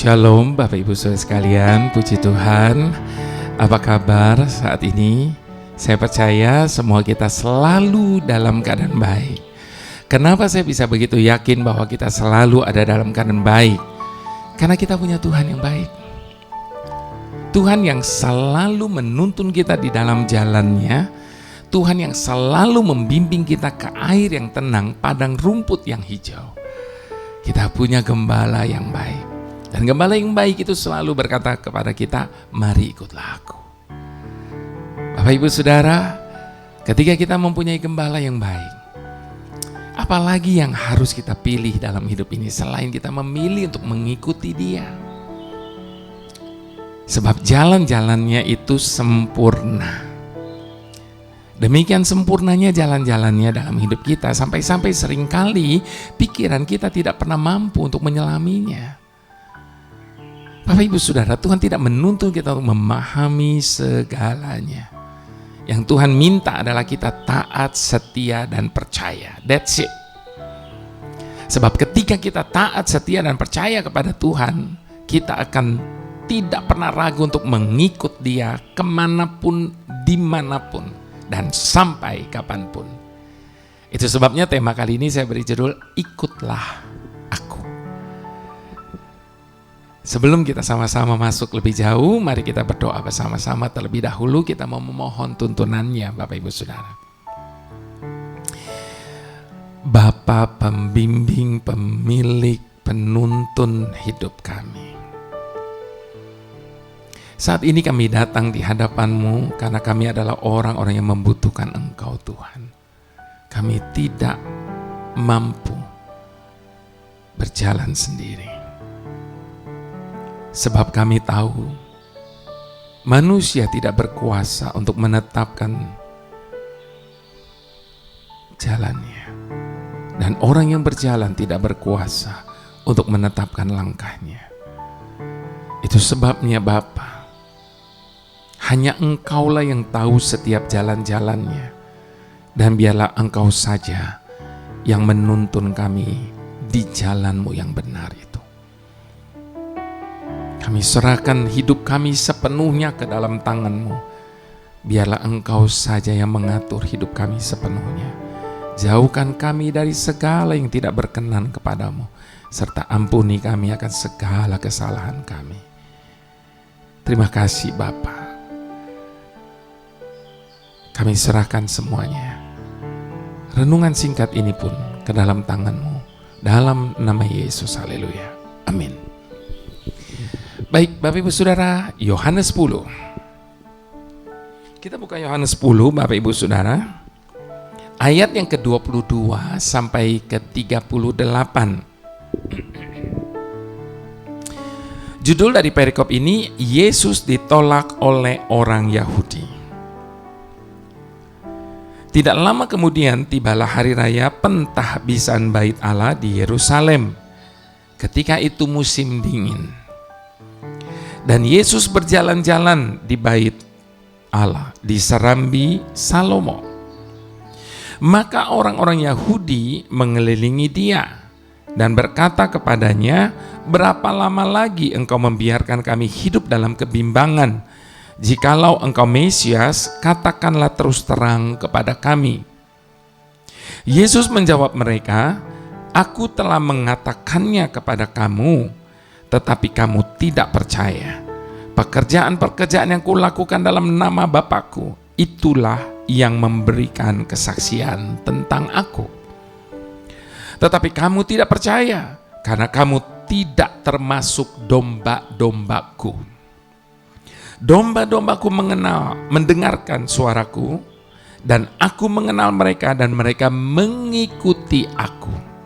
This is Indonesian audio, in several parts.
Shalom Bapak Ibu Saudara sekalian, puji Tuhan. Apa kabar saat ini? Saya percaya semua kita selalu dalam keadaan baik. Kenapa saya bisa begitu yakin bahwa kita selalu ada dalam keadaan baik? Karena kita punya Tuhan yang baik. Tuhan yang selalu menuntun kita di dalam jalannya. Tuhan yang selalu membimbing kita ke air yang tenang, padang rumput yang hijau. Kita punya gembala yang baik. Dan gembala yang baik itu selalu berkata kepada kita, mari ikutlah aku. Bapak Ibu Saudara, ketika kita mempunyai gembala yang baik, apalagi yang harus kita pilih dalam hidup ini selain kita memilih untuk mengikuti Dia? Sebab jalan-jalannya itu sempurna. Demikian sempurnanya jalan-jalannya dalam hidup kita, sampai-sampai seringkali pikiran kita tidak pernah mampu untuk menyelaminya. Bapak Ibu Saudara, Tuhan tidak menuntun kita untuk memahami segalanya. Yang Tuhan minta adalah kita taat, setia, dan percaya. That's it. Sebab ketika kita taat, setia, dan percaya kepada Tuhan, kita akan tidak pernah ragu untuk mengikut Dia kemanapun, dimanapun, dan sampai kapanpun. Itu sebabnya tema kali ini saya beri judul, Ikutlah Aku. Sebelum kita sama-sama masuk lebih jauh, mari kita berdoa bersama-sama terlebih dahulu. Kita mau memohon tuntunannya, Bapak Ibu Saudara. Bapa pembimbing, pemilik, penuntun hidup kami. Saat ini kami datang di hadapan-Mu karena kami adalah orang-orang yang membutuhkan Engkau, Tuhan. Kami tidak mampu berjalan sendiri. Sebab kami tahu manusia tidak berkuasa untuk menetapkan jalannya. Dan orang yang berjalan tidak berkuasa untuk menetapkan langkahnya. Itu sebabnya Bapa, hanya Engkaulah yang tahu setiap jalan-jalannya. Dan biarlah Engkau saja yang menuntun kami di jalan-Mu yang benar itu. Kami serahkan hidup kami sepenuhnya ke dalam tangan-Mu. Biarlah Engkau saja yang mengatur hidup kami sepenuhnya. Jauhkan kami dari segala yang tidak berkenan kepadamu, serta ampuni kami akan segala kesalahan kami. Terima kasih Bapa. Kami serahkan semuanya. Renungan singkat ini pun ke dalam tangan-Mu. Dalam nama Yesus, haleluya. Amin. Baik, Bapak Ibu Saudara, Yohanes 10. Kita buka Yohanes 10, Bapak Ibu Saudara. Ayat yang ke-22 sampai ke-38. Judul dari perikop ini, Yesus ditolak oleh orang Yahudi. Tidak lama kemudian tibalah hari raya pentahbisan Bait Allah di Yerusalem. Ketika itu musim dingin. Dan Yesus berjalan-jalan di Bait Allah, di Serambi Salomo. Maka orang-orang Yahudi mengelilingi Dia dan berkata kepadanya, berapa lama lagi engkau membiarkan kami hidup dalam kebimbangan? Jikalau engkau Mesias, katakanlah terus terang kepada kami. Yesus menjawab mereka, aku telah mengatakannya kepada kamu, tetapi kamu tidak percaya. Pekerjaan-pekerjaan yang kulakukan dalam nama Bapakku, itulah yang memberikan kesaksian tentang aku. Tetapi kamu tidak percaya, karena kamu tidak termasuk domba-dombaku. Domba-dombaku mendengarkan suaraku, dan aku mengenal mereka, dan mereka mengikuti aku.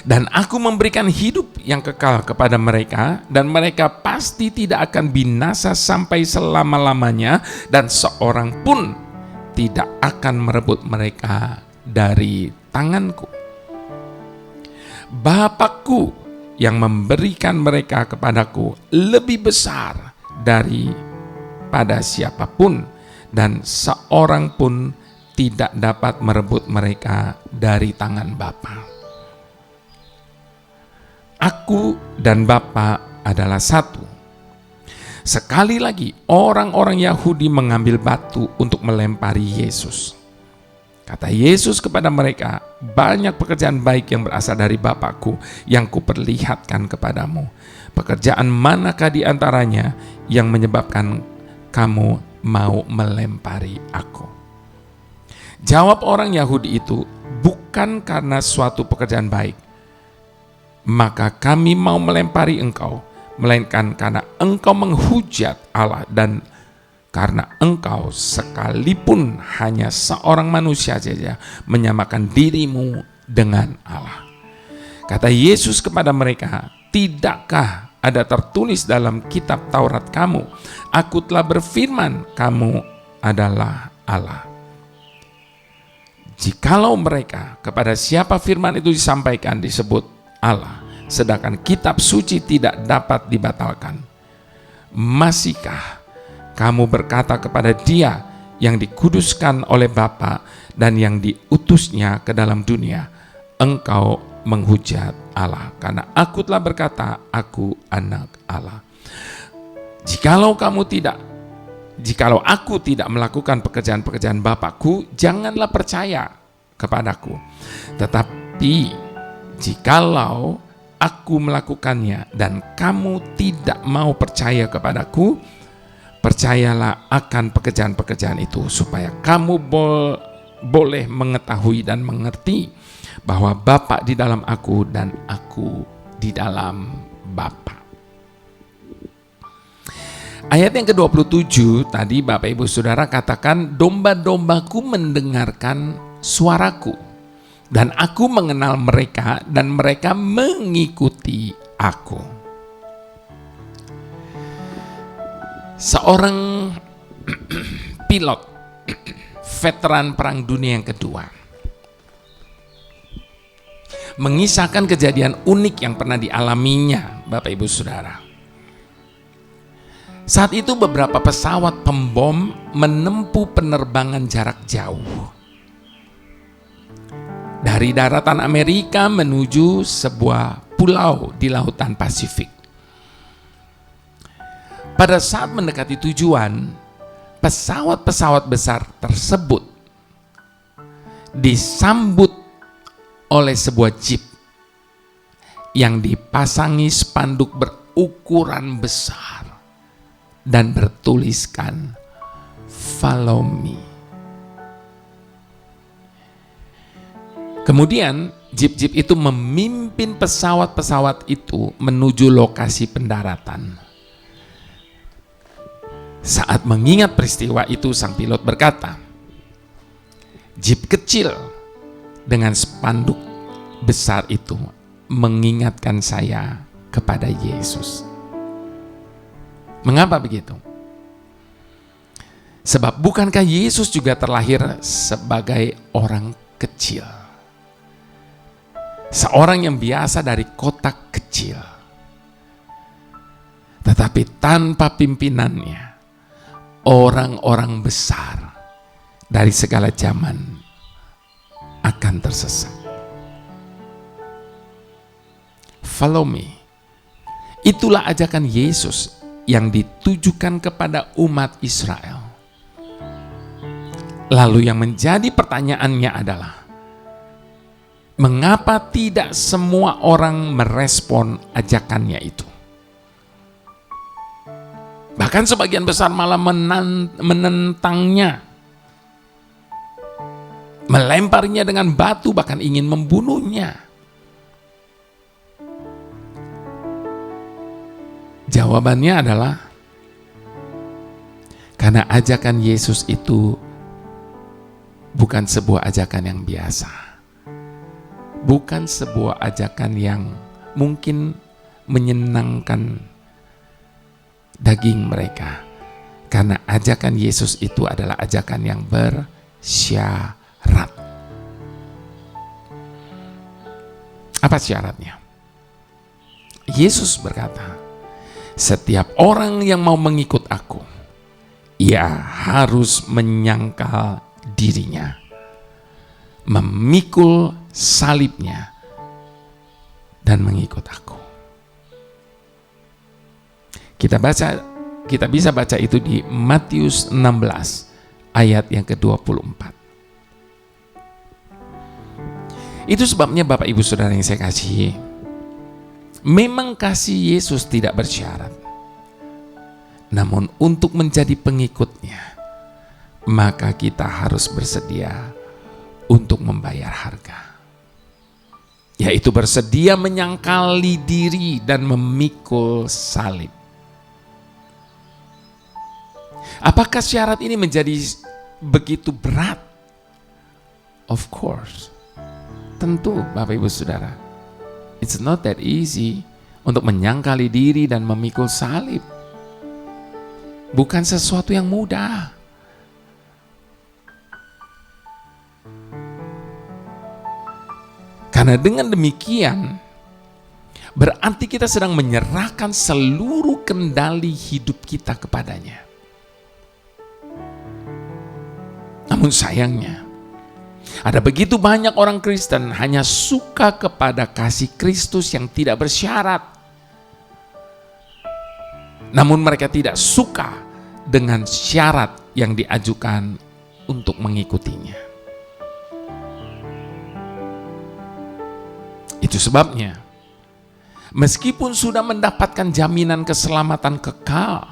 Dan aku memberikan hidup yang kekal kepada mereka, dan mereka pasti tidak akan binasa sampai selama-lamanya, dan seorang pun tidak akan merebut mereka dari tanganku. Bapakku yang memberikan mereka kepadaku lebih besar daripada siapapun, dan seorang pun tidak dapat merebut mereka dari tangan Bapa. Aku dan Bapa adalah satu. Sekali lagi orang-orang Yahudi mengambil batu untuk melempari Yesus. Kata Yesus kepada mereka, banyak pekerjaan baik yang berasal dari Bapakku yang kuperlihatkan kepadamu. Pekerjaan manakah di antaranya yang menyebabkan kamu mau melempari aku? Jawab orang Yahudi itu, bukan karena suatu pekerjaan baik, maka kami mau melempari engkau, melainkan karena engkau menghujat Allah dan karena engkau sekalipun hanya seorang manusia saja menyamakan dirimu dengan Allah. Kata Yesus kepada mereka, tidakkah ada tertulis dalam kitab Taurat kamu, aku telah berfirman kamu adalah Allah. Jikalau mereka kepada siapa firman itu disampaikan disebut Allah, sedangkan kitab suci tidak dapat dibatalkan, masihkah kamu berkata kepada Dia yang dikuduskan oleh Bapa dan yang diutusnya ke dalam dunia, engkau menghujat Allah, karena aku telah berkata, aku anak Allah. Jikalau aku tidak melakukan pekerjaan-pekerjaan Bapakku, janganlah percaya kepadaku. Tetapi jikalau aku melakukannya dan kamu tidak mau percaya kepadaku, percayalah akan pekerjaan-pekerjaan itu, supaya kamu boleh mengetahui dan mengerti bahwa Bapa di dalam aku dan aku di dalam Bapa. Ayat yang ke-27 tadi Bapak Ibu Saudara katakan, domba-dombaku mendengarkan suaraku dan aku mengenal mereka dan mereka mengikuti aku. Seorang pilot veteran Perang Dunia yang kedua mengisahkan kejadian unik yang pernah dialaminya, Bapak Ibu Saudara. Saat itu beberapa pesawat pembom menempuh penerbangan jarak jauh dari daratan Amerika menuju sebuah pulau di lautan Pasifik. Pada saat mendekati tujuan, pesawat-pesawat besar tersebut disambut oleh sebuah jeep yang dipasangi spanduk berukuran besar dan bertuliskan "Follow me". Kemudian jeep-jeep itu memimpin pesawat-pesawat itu menuju lokasi pendaratan. Saat mengingat peristiwa itu, sang pilot berkata, jeep kecil dengan spanduk besar itu mengingatkan saya kepada Yesus. Mengapa begitu? Sebab bukankah Yesus juga terlahir sebagai orang kecil? Seorang yang biasa dari kota kecil. Tetapi tanpa pimpinannya, orang-orang besar dari segala zaman akan tersesat. Follow me. Itulah ajakan Yesus yang ditujukan kepada umat Israel. Lalu yang menjadi pertanyaannya adalah, mengapa tidak semua orang merespon ajakannya itu? Bahkan sebagian besar malah menentangnya, melemparnya dengan batu, bahkan ingin membunuhnya. Jawabannya adalah karena ajakan Yesus itu bukan sebuah ajakan yang biasa, bukan sebuah ajakan yang mungkin menyenangkan daging mereka, karena ajakan Yesus itu adalah ajakan yang bersyarat. Apa syaratnya? Yesus berkata, setiap orang yang mau mengikut aku, ia harus menyangkal dirinya, memikul salibnya, dan mengikut aku. Kita bisa baca itu di Matius 16 ayat yang ke-24. Itu sebabnya Bapak Ibu Saudara yang saya kasihi, memang kasih Yesus tidak bersyarat. Namun untuk menjadi pengikutnya, maka kita harus bersedia untuk membayar harga, yaitu bersedia menyangkali diri dan memikul salib. Apakah syarat ini menjadi begitu berat? Of course, tentu Bapak Ibu Saudara, it's not that easy untuk menyangkali diri dan memikul salib. Bukan sesuatu yang mudah. Karena dengan demikian, berarti kita sedang menyerahkan seluruh kendali hidup kita kepadanya. Namun sayangnya, ada begitu banyak orang Kristen hanya suka kepada kasih Kristus yang tidak bersyarat. Namun mereka tidak suka dengan syarat yang diajukan untuk mengikutinya. Itu sebabnya, meskipun sudah mendapatkan jaminan keselamatan kekal,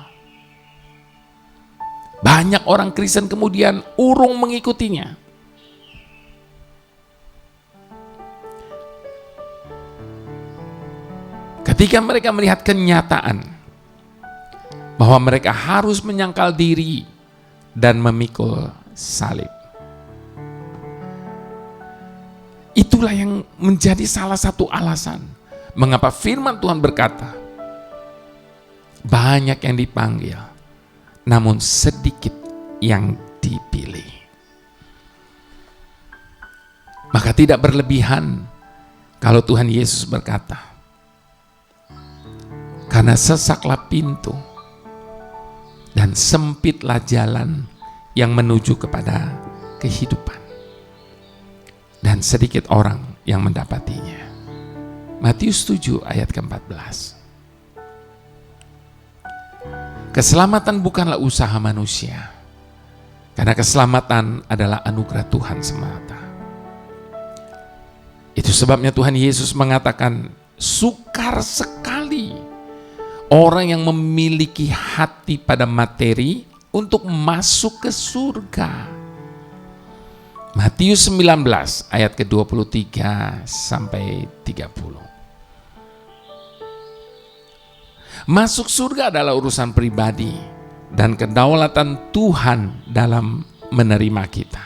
banyak orang Kristen kemudian urung mengikutinya. Ketika mereka melihat kenyataan bahwa mereka harus menyangkal diri dan memikul salib. Itulah yang menjadi salah satu alasan mengapa firman Tuhan berkata, banyak yang dipanggil, namun sedikit yang dipilih. Maka tidak berlebihan kalau Tuhan Yesus berkata, karena sesaklah pintu dan sempitlah jalan yang menuju kepada kehidupan, dan sedikit orang yang mendapatinya. Matius 7 ayat ke-14. Keselamatan bukanlah usaha manusia, karena keselamatan adalah anugerah Tuhan semata. Itu sebabnya Tuhan Yesus mengatakan, sukar sekali orang yang memiliki hati pada materi untuk masuk ke surga. Matius 19 ayat ke-23 sampai 30. Masuk surga adalah urusan pribadi dan kedaulatan Tuhan dalam menerima kita.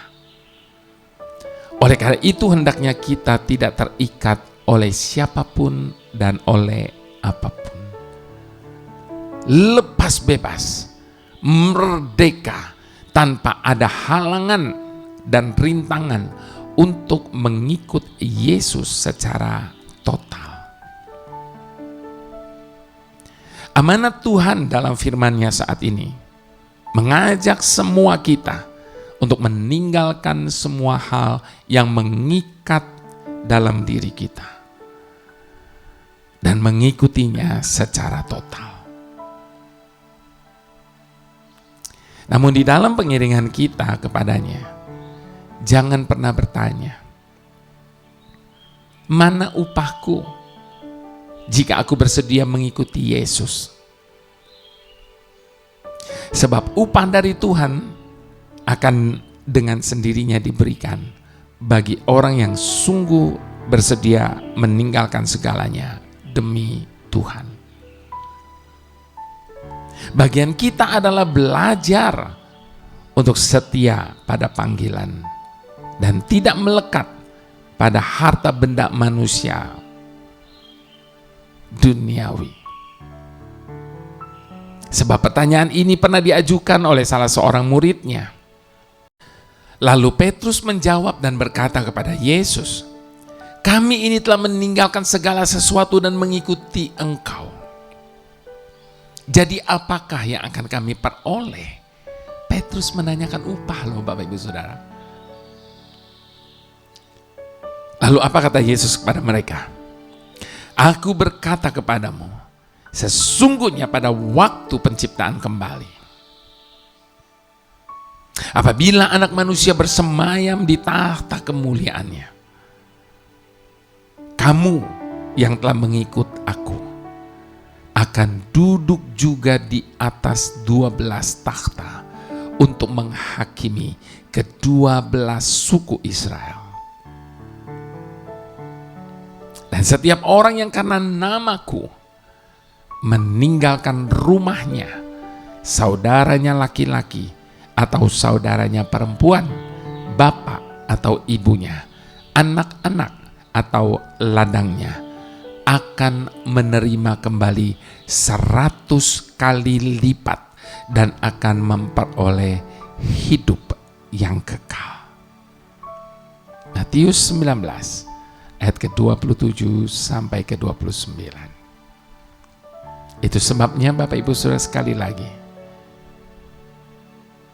Oleh karena itu hendaknya kita tidak terikat oleh siapapun dan oleh apapun. Lepas bebas, merdeka, tanpa ada halangan dan rintangan untuk mengikut Yesus secara total. Amanat Tuhan dalam firman-Nya saat ini mengajak semua kita untuk meninggalkan semua hal yang mengikat dalam diri kita dan mengikutinya secara total. Namun di dalam pengiringan kita kepadanya, jangan pernah bertanya, mana upahku jika aku bersedia mengikuti Yesus? Sebab upah dari Tuhan akan dengan sendirinya diberikan bagi orang yang sungguh bersedia meninggalkan segalanya demi Tuhan. Bagian kita adalah belajar untuk setia pada panggilan dan tidak melekat pada harta benda manusia duniawi. Sebab pertanyaan ini pernah diajukan oleh salah seorang muridnya. Lalu Petrus menjawab dan berkata kepada Yesus, kami ini telah meninggalkan segala sesuatu dan mengikuti Engkau. Jadi apakah yang akan kami peroleh? Petrus menanyakan upah loh Bapak Ibu Saudara. Lalu apa kata Yesus kepada mereka? Aku berkata kepadamu, Sesungguhnya pada waktu penciptaan kembali, apabila anak manusia bersemayam di tahta kemuliaannya, kamu yang telah mengikut aku akan duduk juga di atas 12 takhta untuk menghakimi kedua belas suku Israel. Dan setiap orang yang karena namaku meninggalkan rumahnya, saudaranya laki-laki atau saudaranya perempuan, bapak atau ibunya, anak-anak atau ladangnya, akan menerima kembali 100 kali lipat dan akan memperoleh hidup yang kekal. Matius 19 ayat ke-27 sampai ke-29. Itu sebabnya Bapak Ibu Saudara sekali lagi,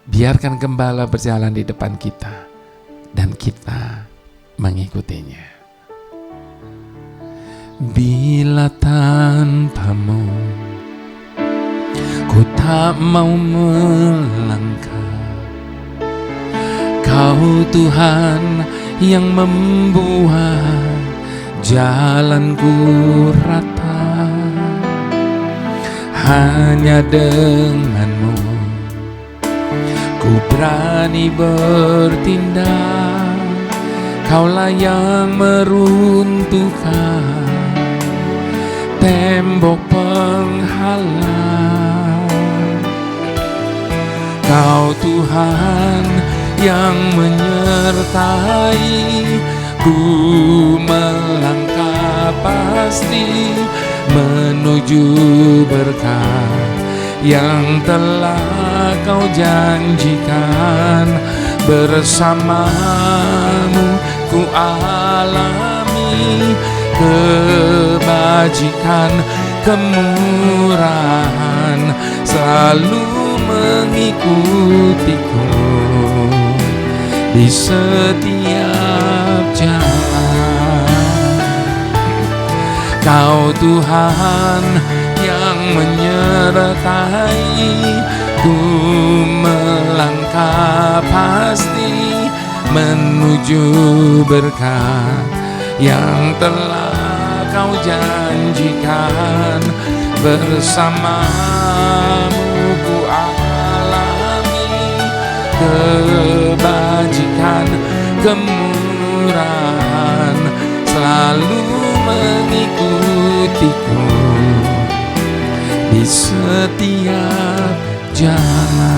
biarkan gembala berjalan di depan kita dan kita mengikutinya. Bila tanpamu ku tak mau melangkah, Kau Tuhan yang membuat jalanku rata. Hanya denganmu ku berani bertindak, Kaulah yang meruntuhkan tembok penghalang. Kau Tuhan yang menyertai ku melangkah pasti menuju berkat yang telah Kau janjikan. Bersamamu ku alami kebajikan, kemurahan selalu mengikutiku di setiap jalan. Kau Tuhan yang menyertai ku melangkah pasti menuju berkat yang telah Kau janjikan. Bersamamu ku alami kebajikan, kemurahan selalu mengikutiku di setiap jalan.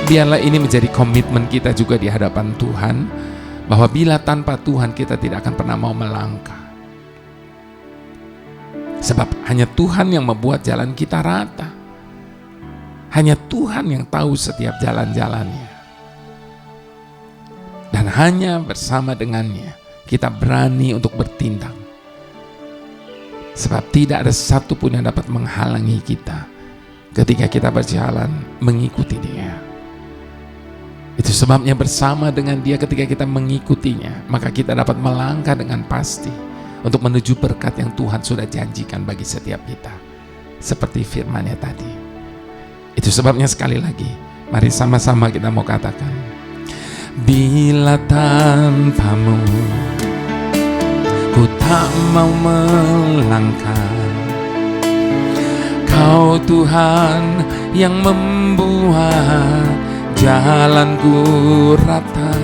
Biarlah ini menjadi komitmen kita juga di hadapan Tuhan, bahwa bila tanpa Tuhan kita tidak akan pernah mau melangkah. Sebab hanya Tuhan yang membuat jalan kita rata. Hanya Tuhan yang tahu setiap jalan-jalannya. Dan hanya bersama dengannya kita berani untuk bertindak. Sebab tidak ada satupun yang dapat menghalangi kita ketika kita berjalan mengikuti Dia. Itu sebabnya bersama dengan Dia, ketika kita mengikutinya, maka kita dapat melangkah dengan pasti untuk menuju berkat yang Tuhan sudah janjikan bagi setiap kita. Seperti firman-Nya tadi. Itu sebabnya sekali lagi, mari sama-sama kita mau katakan, bila tanpamu ku tak mau melangkah, Kau Tuhan yang membuat jalanku rata.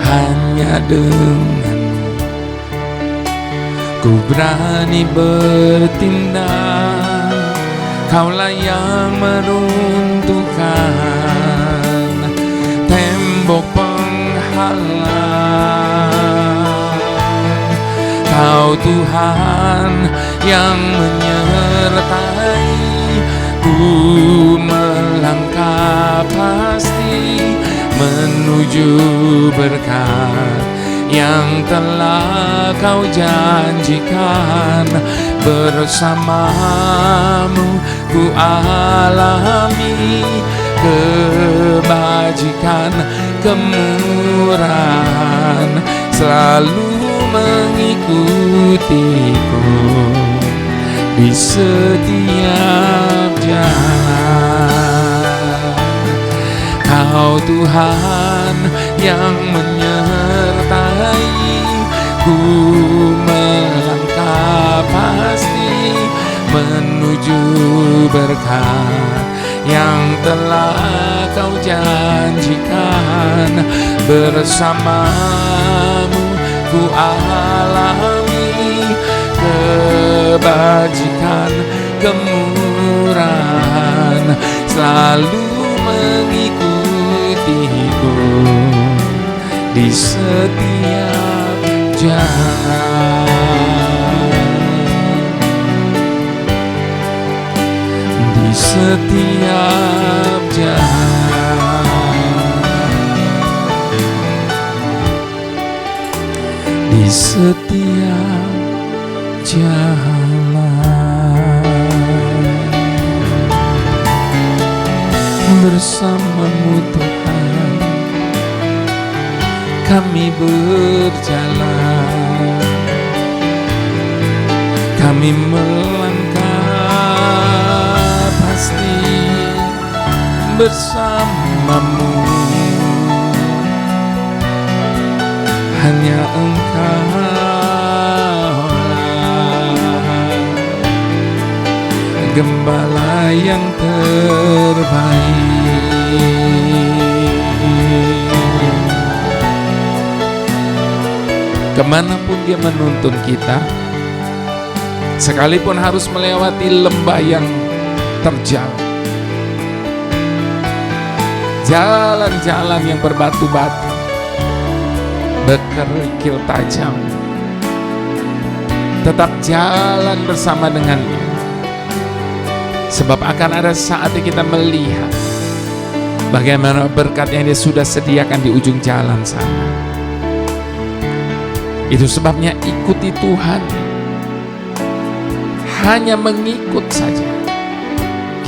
Hanya denganmu ku berani bertindak, Kaulah yang meruntuhkan tembok penghalang. Kau Tuhan yang menyertai ku melangkah pasti menuju berkat yang telah Kau janjikan. Bersamamu ku alami kebajikan, kemurahan selalu mengikutiku di setiap jalan. Kau Tuhan yang menyertai-Ku melangkah pasti menuju berkat yang telah Kau janjikan. Bersamamu ku alami kebajikan, kemurahan selalu mengikutiku di setiap jalan, di setiap jalan, di setiap jalan. Bersama-Mu Tuhan kami berjalan, kami melangkah pasti bersama-Mu. Hanya Engkaulah gembala yang terbaik. Kemanapun Dia menuntun kita, sekalipun harus melewati lembah yang terjal, jalan-jalan yang berbatu-batu, berkerikil tajam, tetap jalan bersama dengan-Nya. Sebab akan ada saatnya kita melihat bagaimana berkat yang Dia sudah sediakan di ujung jalan sana. Itu sebabnya ikuti Tuhan, hanya mengikut saja.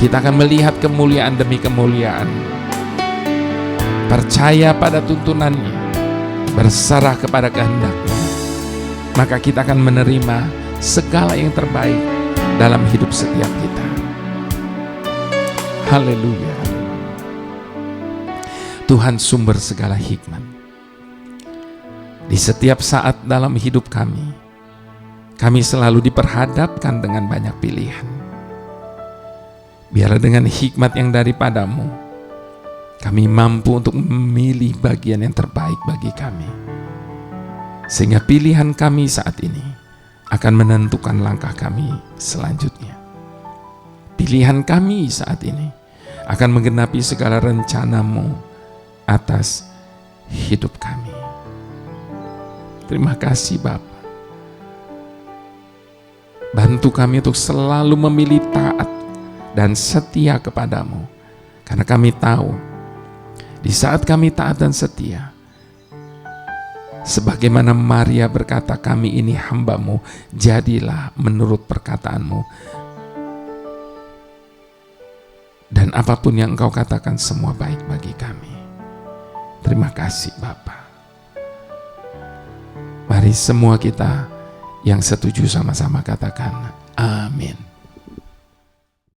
Kita akan melihat kemuliaan demi kemuliaan. Percaya pada tuntunan-Nya, berserah kepada kehendak-Nya, maka kita akan menerima segala yang terbaik dalam hidup setiap kita. Haleluya. Tuhan sumber segala hikmat. Di setiap saat dalam hidup kami selalu diperhadapkan dengan banyak pilihan. Biarlah dengan hikmat yang daripada-Mu, kami mampu untuk memilih bagian yang terbaik bagi kami. Sehingga pilihan kami saat ini akan menentukan langkah kami selanjutnya. Pilihan kami saat ini akan menggenapi segala rencana-Mu atas hidup kami. Terima kasih Bapa. Bantu kami untuk selalu memilih taat dan setia kepada-Mu. Karena kami tahu, di saat kami taat dan setia, sebagaimana Maria berkata, kami ini hamba-Mu, jadilah menurut perkataan-Mu. Dan apapun yang Engkau katakan semua baik bagi kami. Terima kasih Bapa. Mari semua kita yang setuju sama-sama katakan amin.